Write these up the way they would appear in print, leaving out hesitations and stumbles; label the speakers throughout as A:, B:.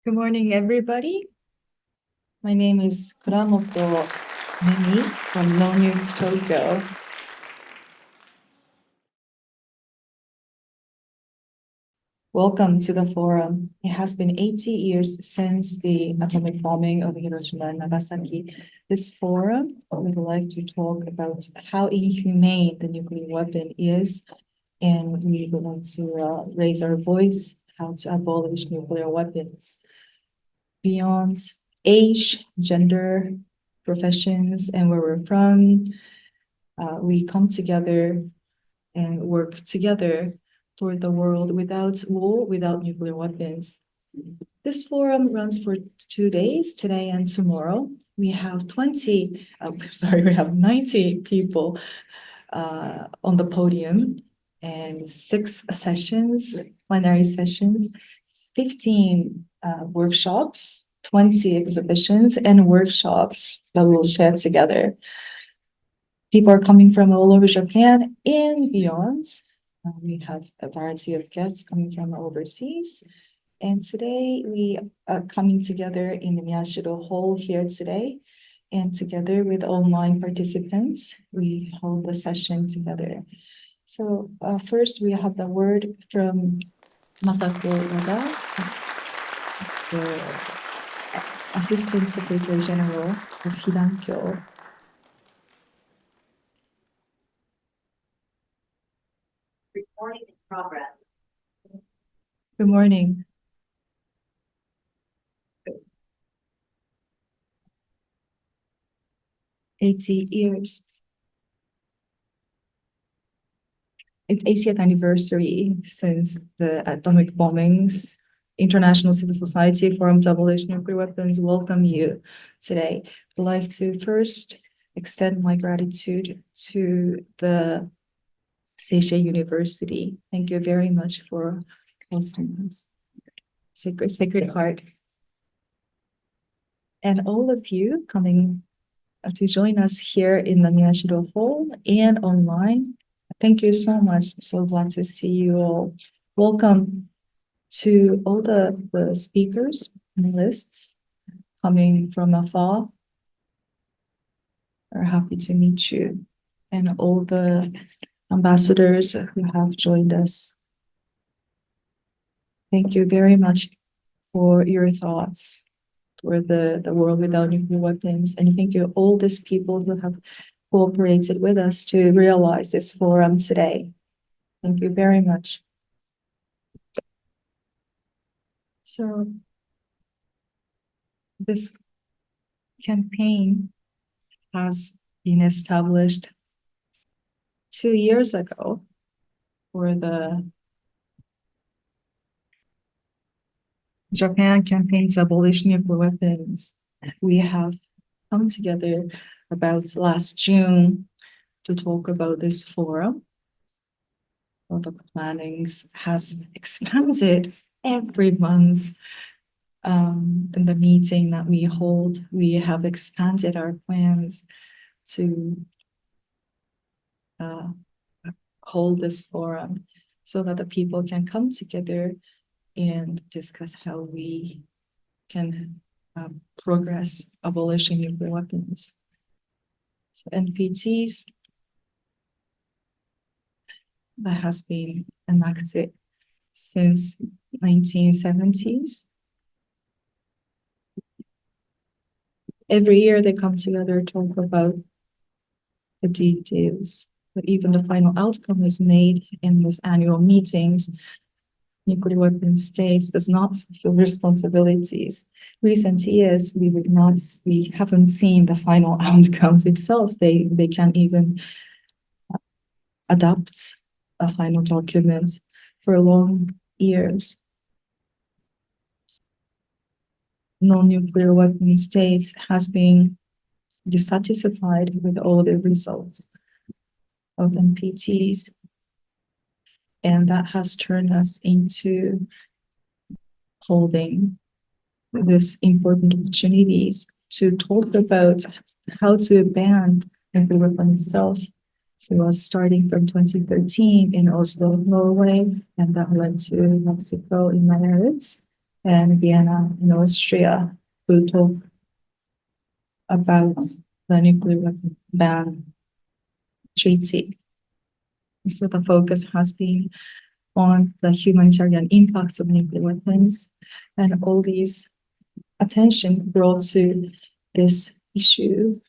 A: Good morning, everybody. My name is Kuramoto Nemi from No News Tokyo. Welcome to the forum. It has been 80 years since the atomic bombing of Hiroshima and Nagasaki. This forum would like to talk about how inhumane the nuclear weapon is, and we want to raise our voice how to abolish nuclear weapons. Beyond age, gender, professions, and where we're from, we come together and work together toward the world without war, without nuclear weapons. This forum runs for 2 days, today and tomorrow. We have 90 people on the podium and 6 sessions, plenary sessions, 15 workshops, 20 exhibitions and workshops that we'll share together. People are coming from all over Japan and beyond. We have a variety of guests coming from overseas. And today we are coming together in the Miyashiro Hall here today. And together with online participants, we hold the session together. So first we have the word from Masako WADA, the Assistant Secretary General of Hidankyo.
B: Recording in progress.
A: Good morning. "80 years. It's 80th anniversary since the atomic bombings. International Civil Society Forum to Abolish Nuclear Weapons welcome you today. I'd like to first extend my gratitude to the Seiji University. Thank you very much for hosting us. Sacred Heart. And all of you coming to join us here in the Miyashiro Hall and online. Thank you so much. So glad to see you all. Welcome to all the speakers and lists coming from afar. We're happy to meet you. And all the ambassadors who have joined us. Thank you very much for your thoughts for the world without nuclear weapons. And thank you all these people who have cooperated with us to realize this forum today. Thank you very much. So this campaign has been established 2 years ago for the Japan campaign to abolish nuclear weapons. We have come together about last June to talk about this forum. Well, the plannings has expanded every month. In the meeting that we hold, we have expanded our plans to hold this forum so that the people can come together and discuss how we can progress abolishing nuclear weapons. So NPTs that has been enacted since 1970s. Every year they come together to talk about the details, but even the final outcome is made in these annual meetings. Nuclear weapons states does not fulfill responsibilities. Recent years, we haven't seen the final outcomes itself. They can't even adopt a final document for long years. Non-nuclear weapon states has been dissatisfied with all the results of NPTs. And that has turned us into holding these important opportunities to talk about how to ban nuclear weapon itself. So it was starting from 2013 in Oslo, Norway, and that led to Mexico in my areas. and Vienna in Austria to talk about the nuclear weapon ban treaty. So the focus has been on the humanitarian impacts of nuclear weapons, and all these attention brought to this issue.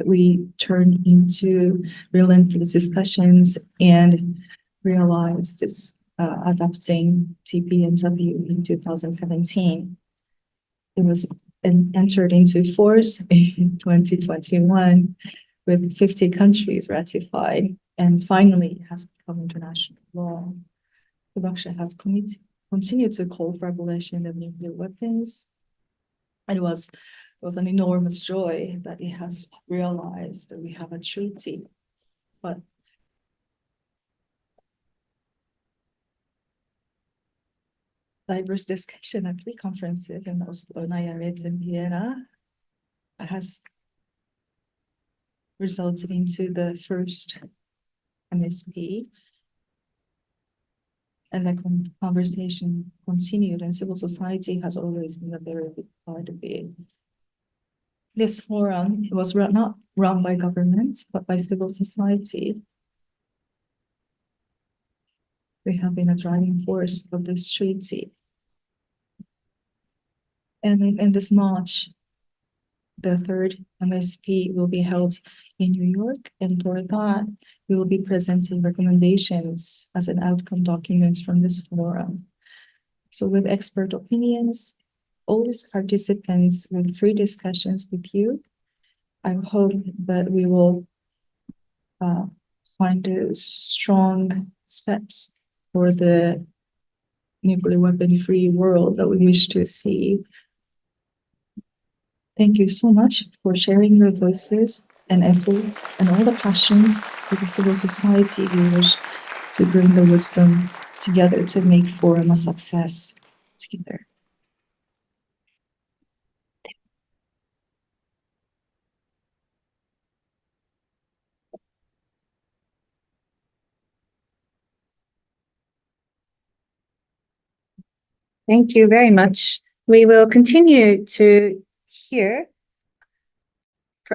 A: We turned into relentless discussions and realized this adopting TPNW in 2017. It was entered into force in 2021 with 50 countries ratified, and finally it has become international law. Russia has continued to call for abolition of nuclear weapons. And it was an enormous joy that it has realized that we have a treaty. But diverse discussion at 3 conferences in Oslo, Nayarit, and Vienna has resulted into the first MSP. And the conversation continued, and civil society has always been a very big part of it. This forum was not run by governments, but by civil society. We have been a driving force of this treaty. And in this March, the 3rd MSP will be held in New York, and for that, we will be presenting recommendations as an outcome document from this forum. So with expert opinions, all these participants with free discussions with you, I hope that we will find strong steps for the nuclear weapon-free world that we wish to see. Thank you so much for sharing your voices and efforts and all the passions for the civil society we wish to bring the wisdom together to make forum a success together.
C: Thank you very much. We will continue to hear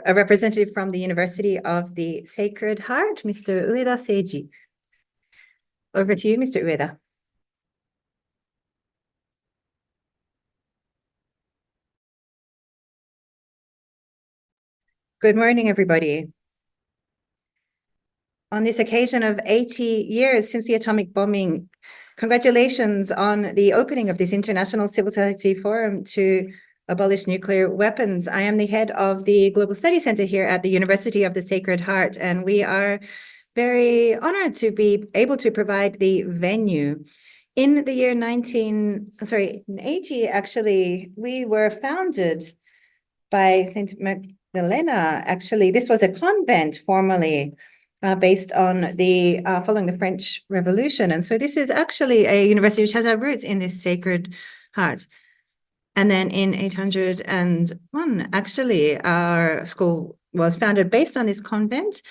C: a representative from the University of the Sacred Heart, Mr. Ueda Seiji. Over to you, Mr. Ueda. Good morning, everybody. On this occasion of 80 years since the atomic bombing, congratulations on the opening of this International Civil Society Forum to abolish nuclear weapons. I am the head of the Global Study Center here at the University of the Sacred Heart, and we are very honored to be able to provide the venue. In the year 1980, actually, we were founded by Saint Magdalena. Actually, this was a convent formerly based on the following the French Revolution. And so this is actually a university which has our roots in this Sacred Heart. And then in 801, actually, our school was founded based on this convent.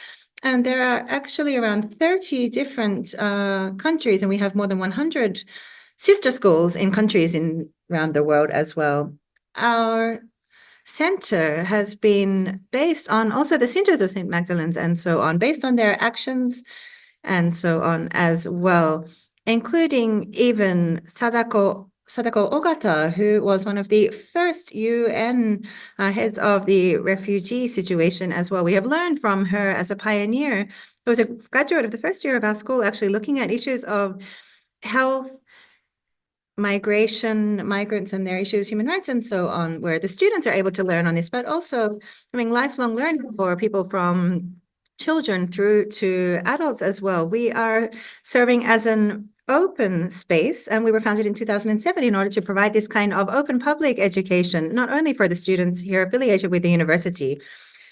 C: And there are actually around 30 different countries, and we have more than 100 sister schools in countries around the world as well. Our center has been based on also the Sisters of St. Magdalene's and so on, based on their actions and so on as well, including even Sadako Ogata, who was one of the first UN heads of the refugee situation as well. We have learned from her as a pioneer, who was a graduate of the first year of our school, actually looking at issues of health, migration, migrants and their issues, human rights, and so on, where the students are able to learn on this, but also having lifelong learning for people from children through to adults as well. We are serving as an open space, and we were founded in 2007 in order to provide this kind of open public education, not only for the students here affiliated with the university.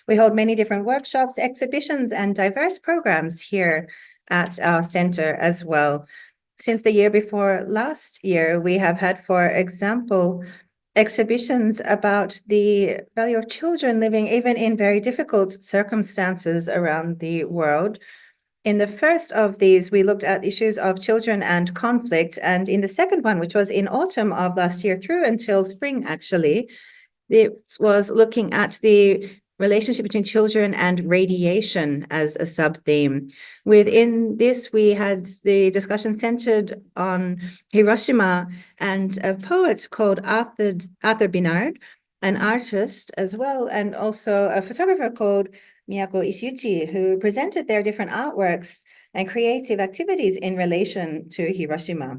C: We hold many different workshops, exhibitions, and diverse programs here at our center as well. Since the year before last year, we have had, for example, exhibitions about the value of children living even in very difficult circumstances around the world. In the first of these, we looked at issues of children and conflict. And in the second one, which was in autumn of last year through until spring, actually, it was looking at the relationship between children and radiation as a sub-theme. Within this, we had the discussion centered on Hiroshima and a poet called Arthur Bernard, an artist as well, and also a photographer called Miyako Ishiuchi, who presented their different artworks and creative activities in relation to Hiroshima.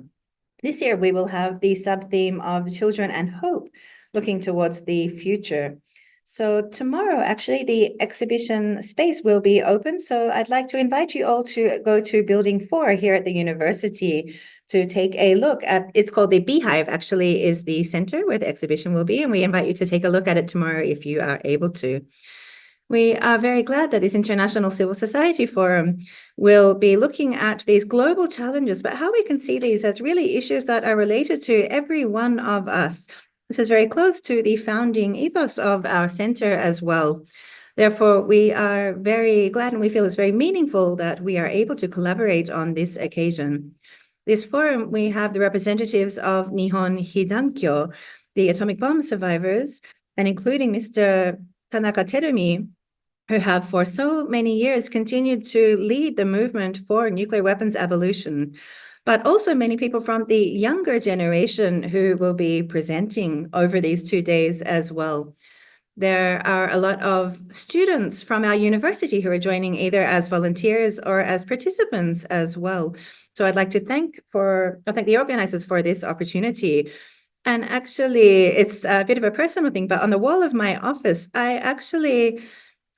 C: This year, we will have the sub-theme of children and hope, looking towards the future. So tomorrow, actually, the exhibition space will be open. So I'd like to invite you all to go to Building 4 here at the university to take a look at, it's called the Beehive, actually, is the center where the exhibition will be. And we invite you to take a look at it tomorrow if you are able to. We are very glad that this International Civil Society Forum will be looking at these global challenges, but how we can see these as really issues that are related to every one of us. This is very close to the founding ethos of our center as well. Therefore, we are very glad and we feel it's very meaningful that we are able to collaborate on this occasion. This forum, we have the representatives of Nihon Hidankyo, the atomic bomb survivors, and including Mr. Tanaka Terumi, who have for so many years continued to lead the movement for nuclear weapons abolition, but also many people from the younger generation who will be presenting over these 2 days as well. There are a lot of students from our university who are joining either as volunteers or as participants as well. So I'd like to thank the organizers for this opportunity. And actually, it's a bit of a personal thing, but on the wall of my office, I actually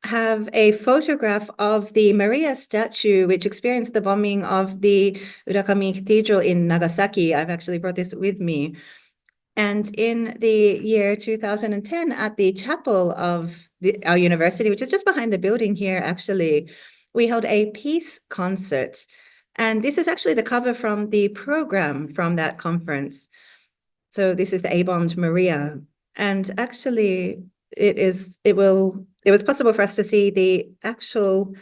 C: have a photograph of the Maria statue, which experienced the bombing of the Urakami Cathedral in Nagasaki. I've actually brought this with me. And in the year 2010, at the chapel of our university, which is just behind the building here, actually, we held a peace concert. And this is actually the cover from the program from that conference. So this is the A-bombed Maria. And actually, it was possible for us to see the actual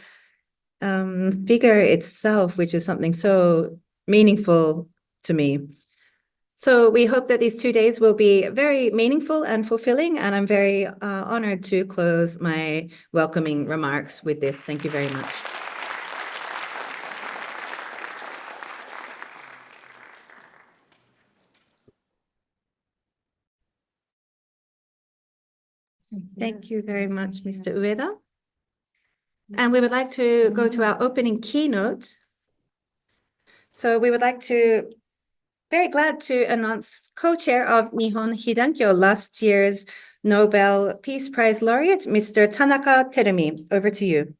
C: figure itself, which is something so meaningful to me. So we hope that these 2 days will be very meaningful and fulfilling, and I'm very honored to close my welcoming remarks with this. Thank you very much. Thank you very much, Mr. Ueda. And we would like to go to our opening keynote. So we would like to, very glad to announce co-chair of Nihon Hidankyo, last year's Nobel Peace Prize laureate, Mr. Tanaka Terumi. Over to you.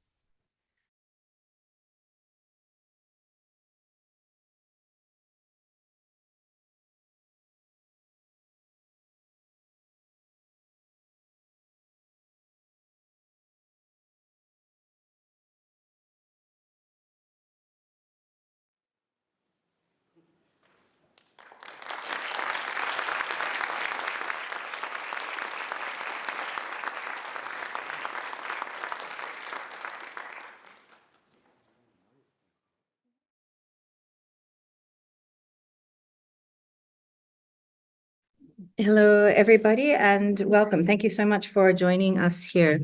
C: Hello, everybody, and welcome. Thank you so much for joining us here.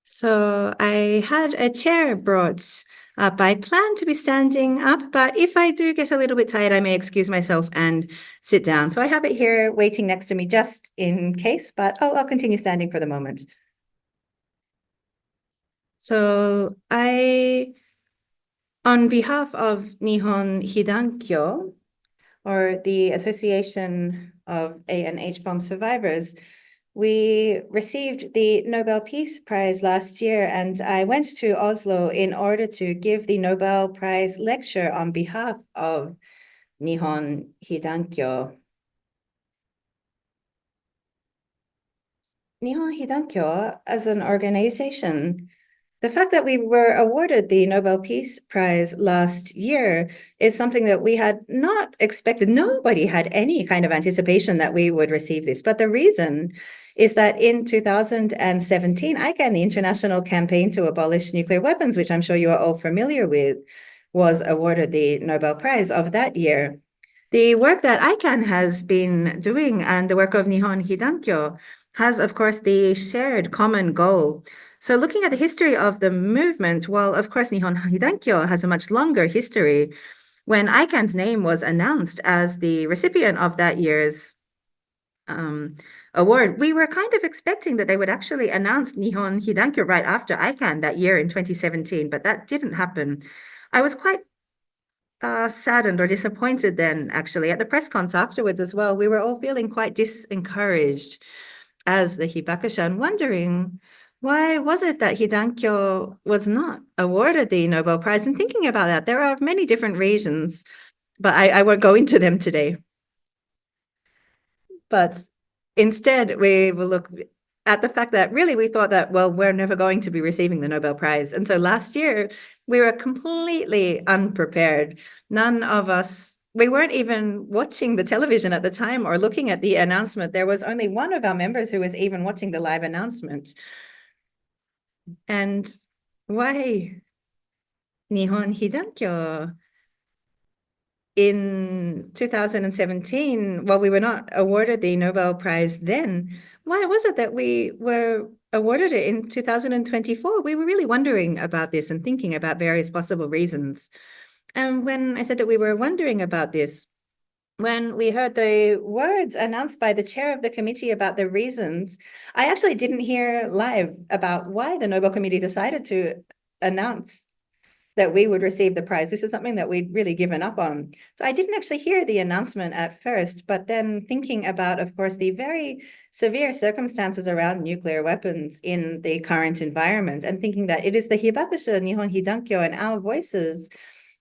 C: So I had a chair brought up. I plan to be standing up, but if I do get a little bit tired, I may excuse myself and sit down. So I have it here waiting next to me just in case, but I'll continue standing for the moment. So on behalf of Nihon Hidankyo, or the Association of A and H bomb survivors, we received the Nobel Peace Prize last year, and I went to Oslo in order to give the Nobel Prize lecture on behalf of Nihon Hidankyo. Nihon Hidankyo, as an organization, the fact that we were awarded the Nobel Peace Prize last year is something that we had not expected. Nobody had any kind of anticipation that we would receive this. But the reason is that in 2017, ICAN, the International Campaign to Abolish Nuclear Weapons, which I'm sure you are all familiar with, was awarded the Nobel Prize of that year. The work that ICAN has been doing and the work of Nihon Hidankyo has, of course, the shared common goal. So looking at the history of the movement, well, of course, Nihon Hidankyo has a much longer history. When ICAN's name was announced as the recipient of that year's award, we were kind of expecting that they would actually announce Nihon Hidankyo right after ICAN that year in 2017, but that didn't happen. I was quite saddened or disappointed then, actually. At the press cons afterwards as well, we were all feeling quite disencouraged as the Hibakusha and wondering why was it that Hidankyo was not awarded the Nobel Prize? And thinking about that, there are many different reasons, but I won't go into them today. But instead, we will look at the fact that really we thought that, well, we're never going to be receiving the Nobel Prize. And so last year, we were completely unprepared. None of us, we weren't even watching the television at the time or looking at the announcement. There was only one of our members who was even watching the live announcement. And why Nihon Hidankyo? In 2017, while we were not awarded the Nobel Prize then, why was it that we were awarded it in 2024? We were really wondering about this and thinking about various possible reasons. And when I said that we were wondering about this, when we heard the words announced by the chair of the committee about the reasons, I actually didn't hear live about why the Nobel Committee decided to announce that we would receive the prize. This is something that we'd really given up on. So I didn't actually hear the announcement at first, but then thinking about, of course, the very severe circumstances around nuclear weapons in the current environment, and thinking that it is the Hibakusha, Nihon Hidankyo, and our voices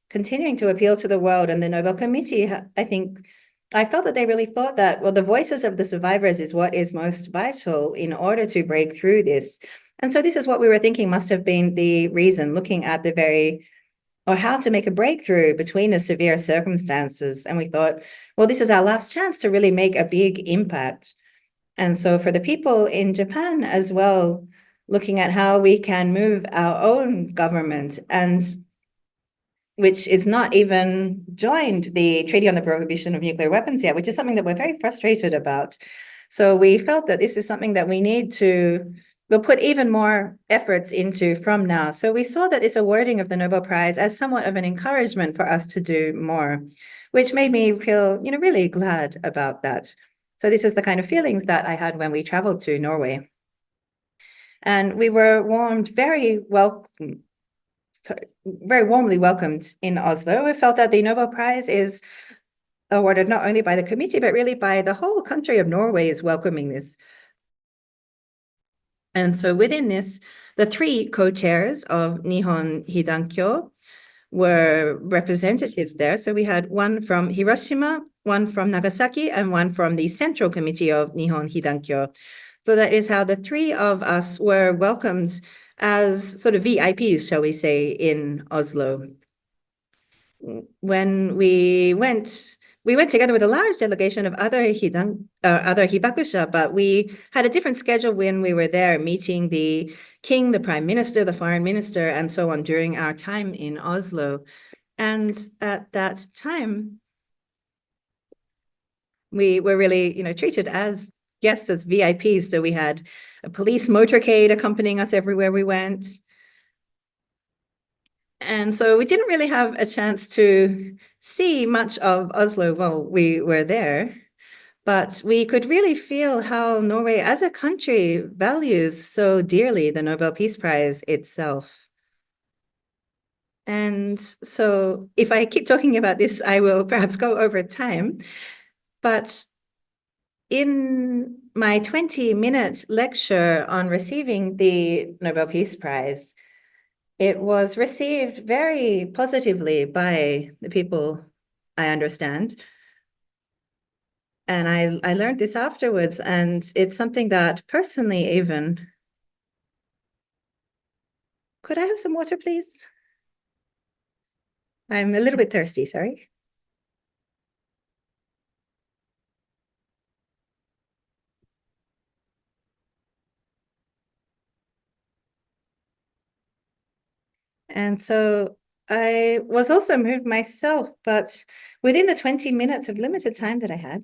C: continuing to appeal to the world. And the Nobel Committee, I felt that they really thought that, well, the voices of the survivors is what is most vital in order to break through this. And so this is what we were thinking must have been the reason, looking at or how to make a breakthrough between the severe circumstances. And we thought, well, this is our last chance to really make a big impact. And so for the people in Japan as well, looking at how we can move our own government, and which is not even joined the Treaty on the Prohibition of Nuclear Weapons yet, which is something that we're very frustrated about. So we felt that this is something that we'll put even more efforts into from now. So we saw that this awarding of the Nobel Prize as somewhat of an encouragement for us to do more, which made me feel, really glad about that. So this is the kind of feelings that I had when we traveled to Norway. And we were very warmly welcomed in Oslo. We felt that the Nobel Prize is awarded not only by the committee, but really by the whole country of Norway is welcoming this. And so within this, the three co-chairs of Nihon Hidankyo were representatives there. So we had one from Hiroshima, one from Nagasaki, and one from the Central Committee of Nihon Hidankyo. So that is how the three of us were welcomed as sort of VIPs, shall we say, in Oslo. When we went together with a large delegation of other Hibakusha, but we had a different schedule when we were there, meeting the king, the prime minister, the foreign minister, and so on during our time in Oslo. And at that time, we were really, treated as guests, as VIPs. So we had a police motorcade accompanying us everywhere we went. And so we didn't really have a chance to see much of Oslo while we were there, but we could really feel how Norway as a country values so dearly the Nobel Peace Prize itself. And so if I keep talking about this, I will perhaps go over time. But in my 20-minute lecture on receiving the Nobel Peace Prize, it was received very positively by the people, I understand. And I learned this afterwards, and it's something that personally even could I have some water, please? I'm a little bit thirsty, sorry. And so I was also moved myself, but within the 20 minutes of limited time that I had,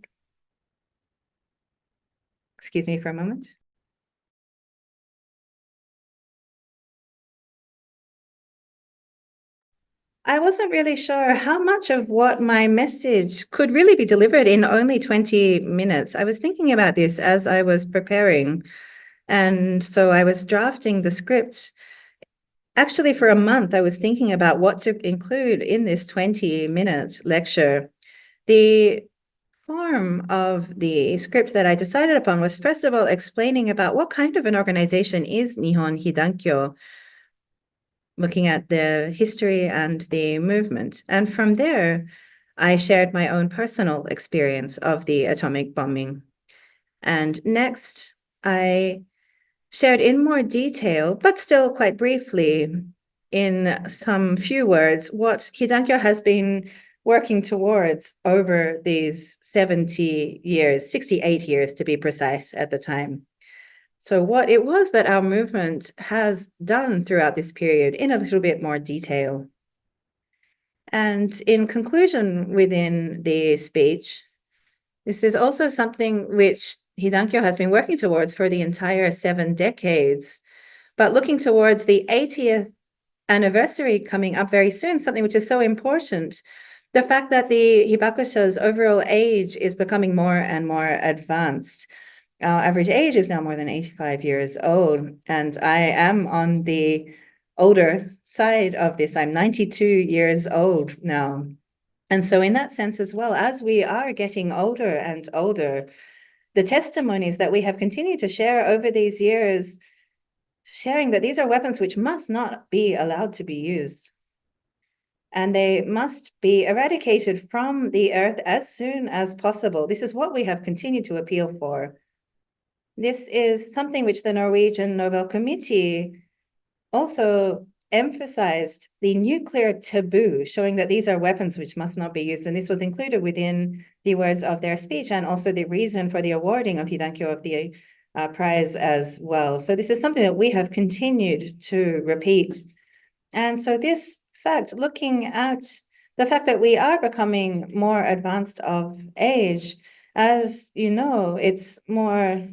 C: excuse me for a moment. I wasn't really sure how much of what my message could really be delivered in only 20 minutes. I was thinking about this as I was preparing. And so I was drafting the script. Actually, for a month, I was thinking about what to include in this 20-minute lecture. The form of the script that I decided upon was, first of all, explaining about what kind of an organization is Nihon Hidankyo, looking at the history and the movement. And from there, I shared my own personal experience of the atomic bombing. And next, I shared in more detail, but still quite briefly, in some few words, what Hidankyo has been working towards over these 70 years, 68 years to be precise at the time. So what it was that our movement has done throughout this period in a little bit more detail. And in conclusion within the speech, this is also something which Hidankyo has been working towards for the entire 7 decades, but looking towards the 80th anniversary coming up very soon, something which is so important. The fact that the Hibakusha's overall age is becoming more and more advanced. Our average age is now more than 85 years old, and I am on the older side of this. I'm 92 years old now. And so in that sense as well, as we are getting older and older, the testimonies that we have continued to share over these years, sharing that these are weapons which must not be allowed to be used. And they must be eradicated from the earth as soon as possible. This is what we have continued to appeal for. This is something which the Norwegian Nobel Committee also emphasized, the nuclear taboo, showing that these are weapons which must not be used. And this was included within the words of their speech, and also the reason for the awarding of Hidankyo of the prize as well. So this is something that we have continued to repeat. And so this fact, looking at the fact that we are becoming more advanced of age, as you know, it's more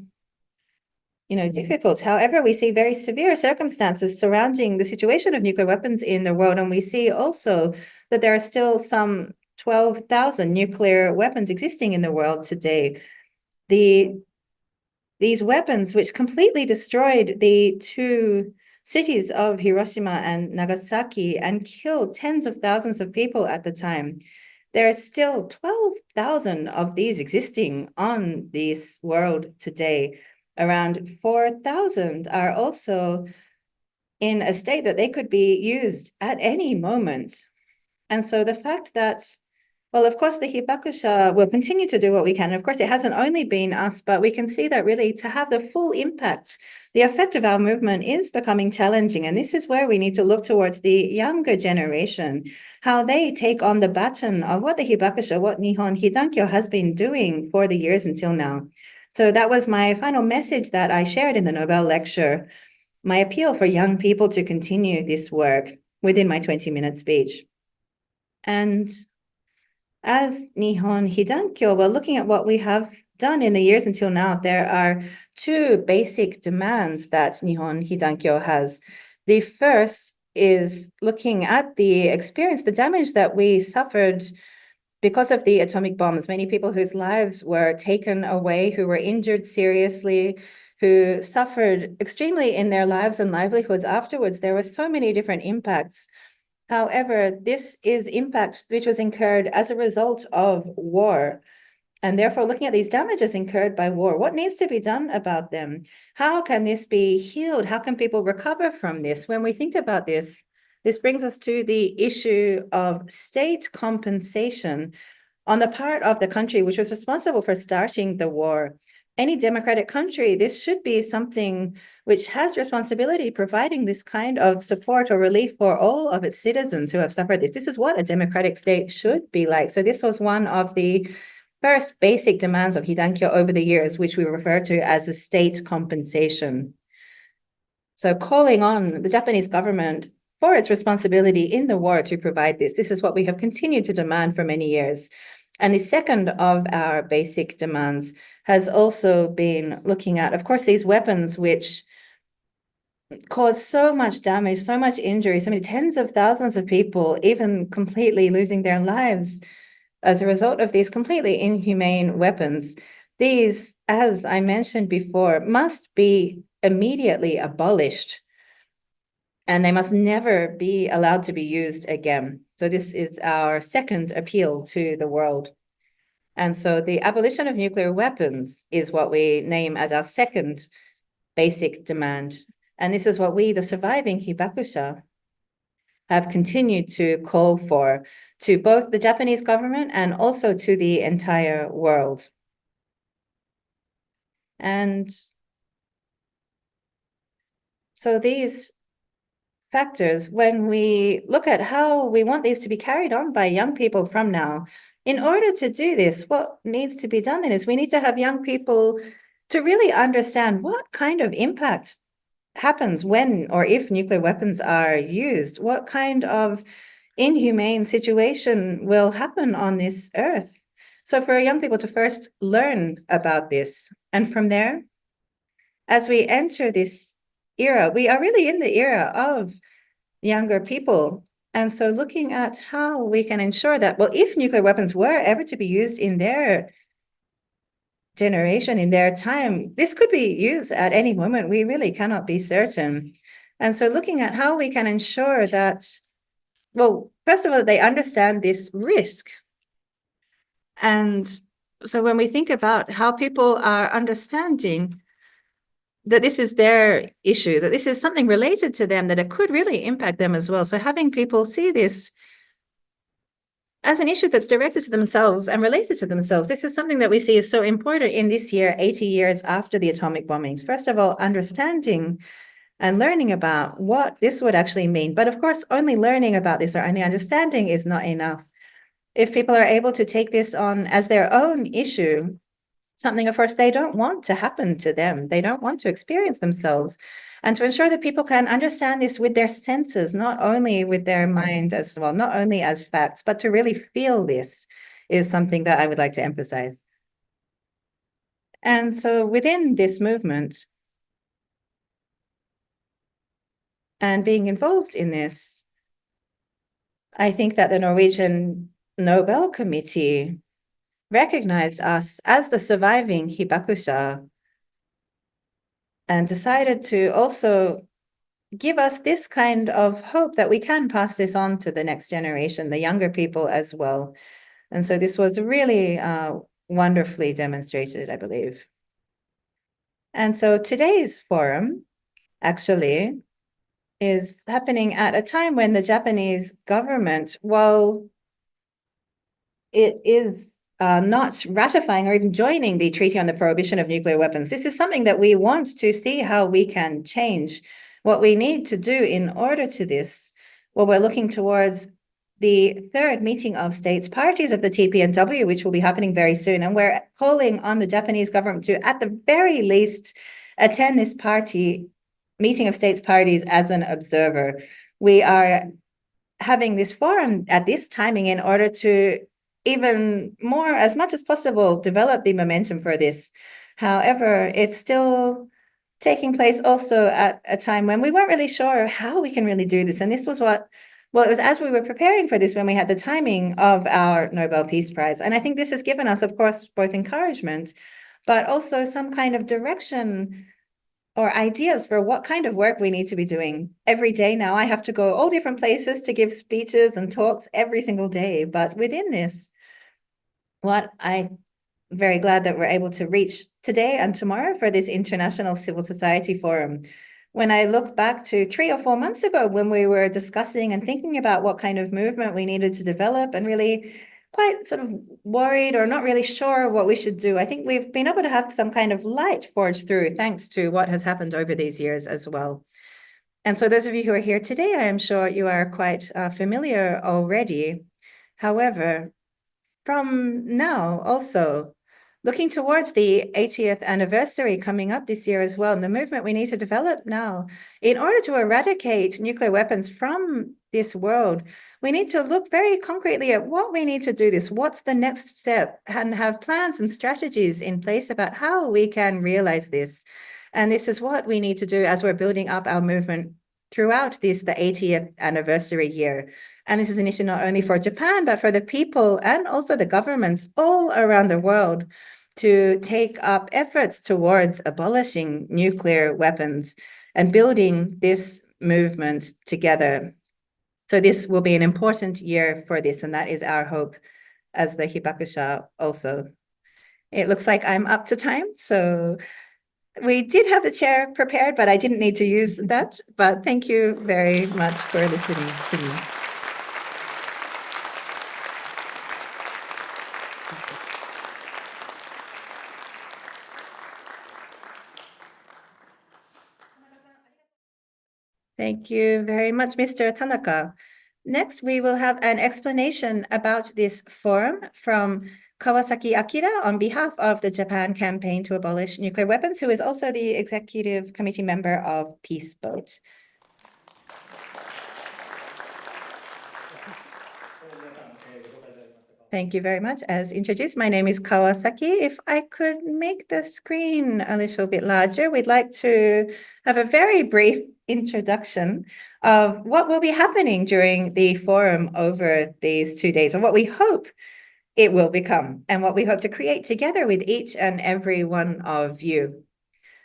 C: difficult. However, we see very severe circumstances surrounding the situation of nuclear weapons in the world. And we see also that there are still some 12,000 nuclear weapons existing in the world today. These weapons, which completely destroyed the 2 cities of Hiroshima and Nagasaki and killed tens of thousands of people at the time, there are still 12,000 of these existing on this world today. Around 4,000 are also in a state that they could be used at any moment. And so the fact that, well, of course, the Hibakusha will continue to do what we can. And of course, it hasn't only been us, but we can see that really to have the full impact, the effect of our movement is becoming challenging. And this is where we need to look towards the younger generation, how they take on the baton of what the Hibakusha, what Nihon Hidankyo has been doing for the years until now. So that was my final message that I shared in the Nobel lecture, my appeal for young people to continue this work within my 20-minute speech. And as Nihon Hidankyo, well, looking at what we have done in the years until now, there are 2 basic demands that Nihon Hidankyo has. The first is looking at the experience, the damage that we suffered because of the atomic bombs. Many people whose lives were taken away, who were injured seriously, who suffered extremely in their lives and livelihoods afterwards. There were so many different impacts. However, this is impact which was incurred as a result of war. And therefore, looking at these damages incurred by war, what needs to be done about them? How can this be healed? How can people recover from this? When we think about this, this brings us to the issue of state compensation on the part of the country which was responsible for starting the war. any democratic country, this should be something which has responsibility providing this kind of support or relief for all of its citizens who have suffered this. This is what a democratic state should be like. So this was one of the first basic demands of Hidankyo over the years, which we refer to as the state compensation. So calling on the Japanese government for its responsibility in the war to provide this. This is what we have continued to demand for many years. And the second of our basic demands has also been looking at, of course, these weapons which cause so much damage, so much injury, so many tens of thousands of people even completely losing their lives as a result of these completely inhumane weapons. These, as I mentioned before, must be immediately abolished, and they must never be allowed to be used again. So this is our second appeal to the world. And so the abolition of nuclear weapons is what we name as our second basic demand. And this is what we, the surviving Hibakusha, have continued to call for to both the Japanese government and also to the entire world. And so these factors, when we look at how we want these to be carried on by young people from now, in order to do this, what needs to be done then is we need to have young people to really understand what kind of impact happens when or if nuclear weapons are used, what kind of inhumane situation will happen on this earth. So for young people to first learn about this, and from there, as we enter this era, we are really in the era of younger people. And so looking at how we can ensure that, well, if nuclear weapons were ever to be used in their generation, in their time, this could be used at any moment. We really cannot be certain. And so looking at how we can ensure that, well, first of all, they understand this risk. And so when we think about how people are understanding that this is their issue, that this is something related to them, that it could really impact them as well. So having people see this as an issue that's directed to themselves and related to themselves, this is something that we see is so important in this year, 80 years after the atomic bombings. First of all, understanding and learning about what this would actually mean. But of course, only learning about this or only understanding is not enough. If people are able to take this on as their own issue, something, of course, they don't want to happen to them. They don't want to experience themselves. And to ensure that people can understand this with their senses, not only with their mind as well, not only as facts, but to really feel this is something that I would like to emphasize. And so within this movement and being involved in this, I think that the Norwegian Nobel Committee recognized us as the surviving Hibakusha and decided to also give us this kind of hope that we can pass this on to the next generation, the younger people as well. And so this was really wonderfully demonstrated, I believe. And so today's forum actually is happening at a time when the Japanese government, while it is not ratifying or even joining the Treaty on the Prohibition of Nuclear Weapons. This is something that we want to see how we can change. What we need to do in order to this, well, we're looking towards the third meeting of states parties of the TPNW, which will be happening very soon. And we're calling on the Japanese government to, at the very least, attend this meeting of states parties as an observer. We are having this forum at this timing in order to even more, as much as possible, develop the momentum for this. However, it's still taking place also at a time when we weren't really sure how we can really do this. And this was it was as we were preparing for this when we had the timing of our Nobel Peace Prize. And I think this has given us, of course, both encouragement, but also some kind of direction or ideas for what kind of work we need to be doing. Every day now, I have to go all different places to give speeches and talks every single day. But within this, what I'm very glad that we're able to reach today and tomorrow for this International Civil Society Forum. When I look back to 3 or 4 months ago when we were discussing and thinking about what kind of movement we needed to develop and really quite sort of worried or not really sure what we should do, I think we've been able to have some kind of light forged through thanks to what has happened over these years as well. And so those of you who are here today, I am sure you are quite familiar already. However, from now also, looking towards the 80th anniversary coming up this year as well, and the movement we need to develop now, in order to eradicate nuclear weapons from this world, we need to look very concretely at what we need to do this, what's the next step, and have plans and strategies in place about how we can realize this. And this is what we need to do as we're building up our movement throughout the 80th anniversary year. And this is an issue not only for Japan, but for the people and also the governments all around the world to take up efforts towards abolishing nuclear weapons and building this movement together. So this will be an important year for this, and that is our hope as the Hibakusha also. It looks like I'm up to time, so we did have the chair prepared, but I didn't need to use that. But thank you very much for listening to me. Thank you very much, Mr. Tanaka. Next, we will have an explanation about this forum from Kawasaki Akira on behalf of the Japan Campaign to Abolish Nuclear Weapons, who is also the executive committee member of Peace Boat. Thank you very much. As introduced, my name is Kawasaki. If I could make the screen a little bit larger, we'd like to have a very brief introduction of what will be happening during the forum over these 2 days, and what we hope it will become, and what we hope to create together with each and every one of you.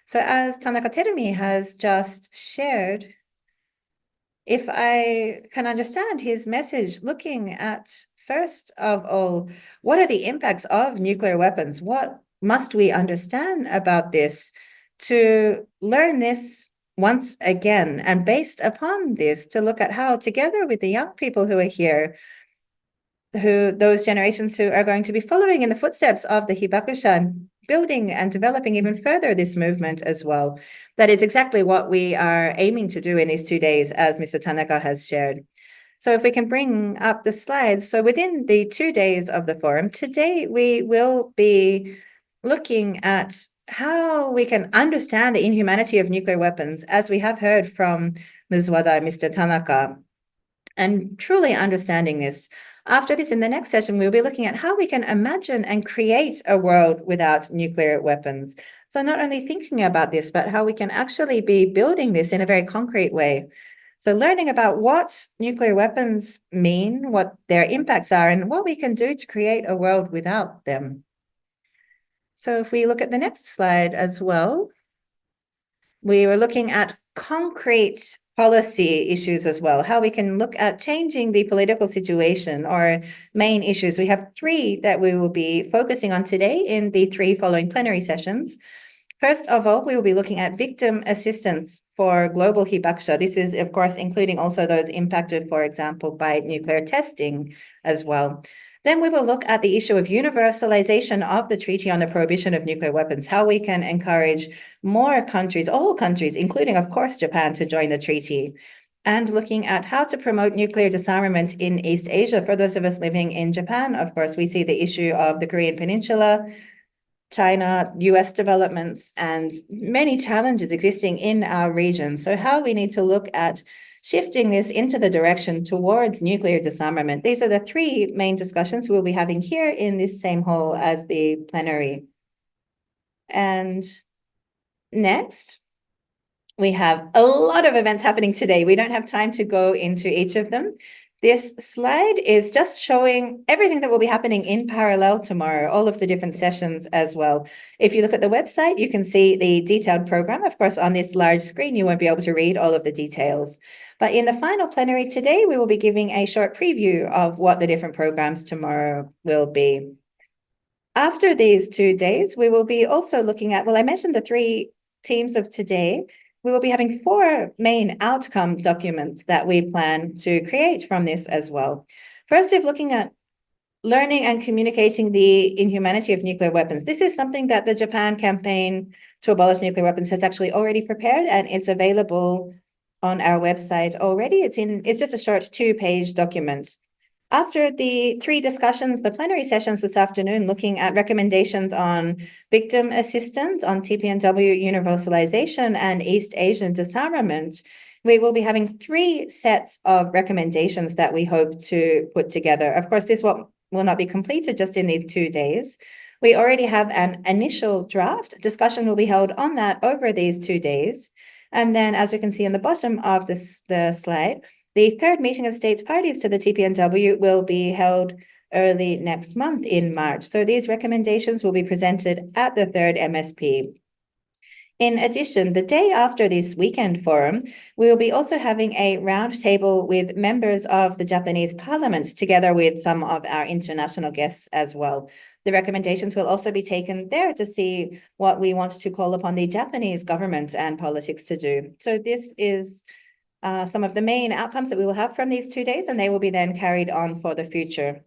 C: So as Tanaka Terumi has just shared, if I can understand his message, looking at first of all, what are the impacts of nuclear weapons? What must we understand about this to learn this once again? And based upon this, to look at how, together with the young people who are here, those generations who are going to be following in the footsteps of the Hibakusha and building and developing even further this movement as well. That is exactly what we are aiming to do in these 2 days, as Mr. Tanaka has shared. So if we can bring up the slides. So within the 2 days of the forum, today we will be looking at how we can understand the inhumanity of nuclear weapons, as we have heard from Ms. WADA and Mr. Tanaka, and truly understanding this. After this, in the next session, we'll be looking at how we can imagine and create a world without nuclear weapons. So not only thinking about this, but how we can actually be building this in a very concrete way. So learning about what nuclear weapons mean, what their impacts are, and what we can do to create a world without them. So if we look at the next slide as well, we were looking at concrete policy issues as well, how we can look at changing the political situation or main issues. We have 3 that we will be focusing on today in the 3 following plenary sessions. First of all, we will be looking at victim assistance for global Hibakusha. This is, of course, including also those impacted, for example, by nuclear testing as well. Then we will look at the issue of universalization of the Treaty on the Prohibition of Nuclear Weapons, how we can encourage more countries, all countries, including, of course, Japan, to join the treaty, and looking at how to promote nuclear disarmament in East Asia. For those of us living in Japan, of course, we see the issue of the Korean Peninsula, China, US developments, and many challenges existing in our region. So how we need to look at shifting this into the direction towards nuclear disarmament. These are the 3 main discussions we'll be having here in this same hall as the plenary. And next, we have a lot of events happening today. We don't have time to go into each of them. This slide is just showing everything that will be happening in parallel tomorrow, all of the different sessions as well. If you look at the website, you can see the detailed program. Of course, on this large screen, you won't be able to read all of the details. But in the final plenary today, we will be giving a short preview of what the different programs tomorrow will be. After these 2 days, we will be also looking at, well, I mentioned the 3 teams of today. We will be having 4 main outcome documents that we plan to create from this as well. First, if looking at learning and communicating the inhumanity of nuclear weapons. This is something that the Japan campaign to abolish nuclear weapons has actually already prepared, and it's available on our website already. It's just a short 2-page document. After the 3 discussions, the plenary sessions this afternoon, looking at recommendations on victim assistance, on TPNW universalization, and East Asian disarmament, we will be having 3 sets of recommendations that we hope to put together. Of course, this will not be completed just in these 2 days. We already have an initial draft. Discussion will be held on that over these 2 days. And then, as we can see in the bottom of the slide, the 3rd meeting of states parties to the TPNW will be held early next month in March. So these recommendations will be presented at the 3rd MSP. In addition, the day after this weekend forum, we will be also having a roundtable with members of the Japanese Parliament, together with some of our international guests as well. The recommendations will also be taken there to see what we want to call upon the Japanese government and politics to do. So this is some of the main outcomes that we will have from these 2 days, and they will be then carried on for the future.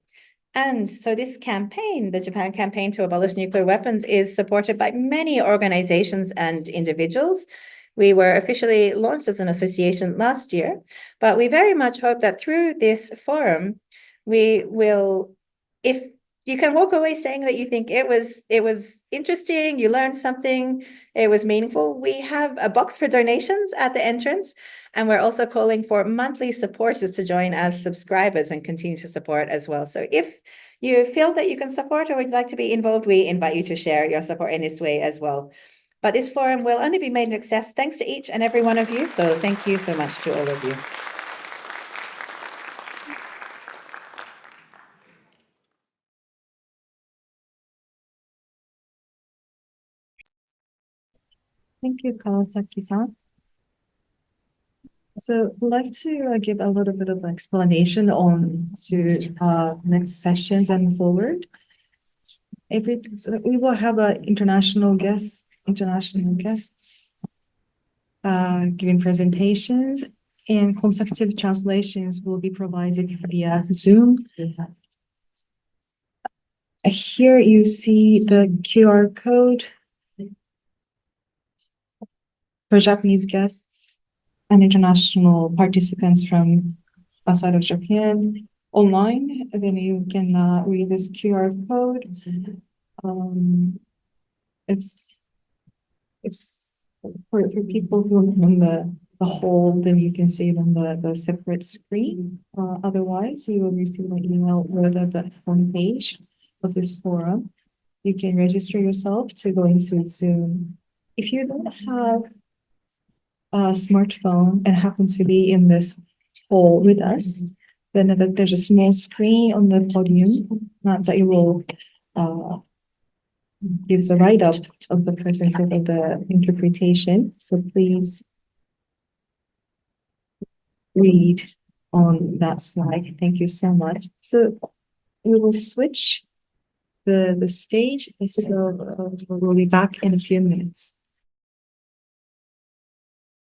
C: And so this campaign, the Japan campaign to abolish nuclear weapons, is supported by many organizations and individuals. We were officially launched as an association last year, but we very much hope that through this forum, we will, if you can walk away saying that you think it was interesting, you learned something, it was meaningful. We have a box for donations at the entrance, and we're also calling for monthly supporters to join as subscribers and continue to support as well. So if you feel that you can support or would like to be involved, we invite you to share your support in this way as well. But this forum will only be made an success thanks to each and every one of you. So thank you so much to all of you.
A: Thank you, Kawasaki-san. So I'd like to give a little bit of explanation on to next sessions and forward. We will have international guests giving presentations, and consecutive translations will be provided via Zoom. Here you see the QR code for Japanese guests and international participants from outside of Japan online. Then you can read this QR code. It's for people who are on the whole, then you can see it on the separate screen. Otherwise, you will receive an email with the homepage of this forum. You can register yourself to go into Zoom. If you don't have a smartphone and happen to be in this hall with us, then there's a small screen on the podium that you will give the write-up of the presentation of the interpretation. So please read on that slide. Thank you so much. So we will switch the stage. So we'll be back in a few minutes.